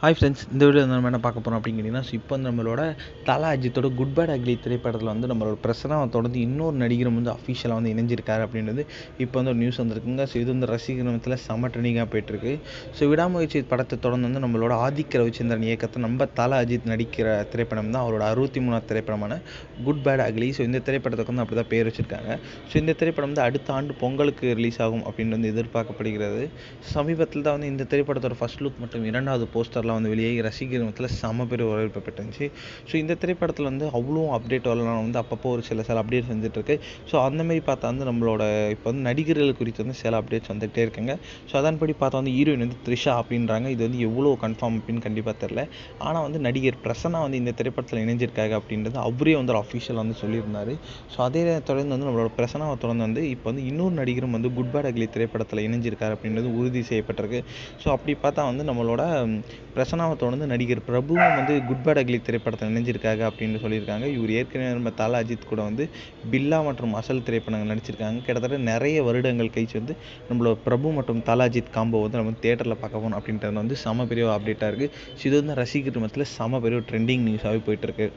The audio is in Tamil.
ஹாய் ஃப்ரெண்ட்ஸ், இந்த வீடியோ நம்ம என்ன பார்க்க போகிறோம் அப்படின்னு கேட்டிங்கன்னா, இப்போ வந்து நம்மளோட தல அஜித்தோட குட் பேட் அக்லி திரைப்படத்தில் வந்து நம்மளோட பிரசனாவை தொடர்ந்து இன்னொரு நடிகரும் வந்து அஃபிஷியலாக வந்து இணைஞ்சிருக்காரு அப்படின்றது இப்போ வந்து ஒரு நியூஸ் வந்திருக்குங்க. ஸோ இது வந்து ரசிகர் செம்ம ட்ரெண்டிங்காக போயிட்டுருக்கு. ஸோ விடாமுயற்சி படத்தை தொடர்ந்து வந்து நம்மளோட ஆதிக்க ரவிச்சந்திரன் இயக்கத்தை நம்ம தல அஜித் நடிக்கிற திரைப்படம் தான் அவரோட 63வது திரைப்படமான குட் பேட் அக்லி. ஸோ இந்த திரைப்படத்துக்கு வந்து அப்படி தான் பேர் வச்சுருக்காங்க. ஸோ இந்த திரைப்படம் வந்து அடுத்த ஆண்டு பொங்கலுக்கு ரிலீஸ் ஆகும் அப்படின்னு வந்து எதிர்பார்க்கப்படுகிறது. சமீபத்தில் தான் வந்து இந்த திரைப்படத்தோட ஃபர்ஸ்ட் லுக் மற்றும் இரண்டாவது போஸ்டர் வந்து வெளியாகி ரசிகர் மத்தியில் செம்ம பெரிய வரவேற்பு பெற்றுச்சு. ஸோ இந்த திரைப்படத்தில் வந்து அவ்வளோ அப்டேட் வரலாம் வந்து அப்பப்போ ஒரு சில அப்டேட்ஸ் வந்துட்டுருக்கு. ஸோ அந்தமாரி பார்த்தா வந்து நம்மளோட இப்போ வந்து நடிகர்கள் குறித்து வந்து சில அப்டேட்ஸ் வந்துகிட்டே இருக்குங்க. ஸோ அதன்படி பார்த்தா வந்து ஹீரோயின் வந்து த்ரிஷா அப்படின்றாங்க. இது வந்து எவ்வளோ கன்ஃபார்ம் அப்படின்னு கண்டிப்பாக தெரில. ஆனால் வந்து நடிகர் பிரசன்னா வந்து இந்த திரைப்படத்தில் இணைஞ்சிருக்காங்க அப்படின்றது அவரே வந்து ஒரு அஃபிஷியல் வந்து சொல்லியிருந்தார். ஸோ அதே தொடர்ந்து வந்து நம்மளோட பிரசன்னாவை தொடர்ந்து வந்து இப்போ வந்து இன்னொரு நடிகரும் வந்து குட் பேட் அக்லி திரைப்படத்தில் இணைஞ்சிருக்காரு அப்படின்றது உறுதி செய்யப்பட்டிருக்கு. ஸோ அப்படி பார்த்தா வந்து நம்மளோட பிரசன்னாவை தொடர்ந்து நடிகர் பிரபுவும் வந்து குட் பேட் அக்லி திரைப்படத்தில் இணைஞ்சிருக்காங்க அப்படின்னு சொல்லியிருக்காங்க. இவர் ஏற்கனவே நம்ம தல அஜித் கூட வந்து பில்லா மற்றும் அசல் திரைப்படங்கள் நடிச்சிருக்காங்க. கிட்டத்தட்ட நிறைய வருடங்கள் கழிச்சு வந்து நம்மளோட பிரபு மற்றும் தல அஜித் காம்போ வந்து நம்ம தேட்டரில் பார்க்க போகணும் அப்படின்றது வந்து செம பெரிய அப்டேட்டாக இருக்குது. ஸோ இது வந்து ரசிகர் மத்தியில் செம பெரிய ட்ரெண்டிங் நியூஸாகவே போயிட்டுருக்கு.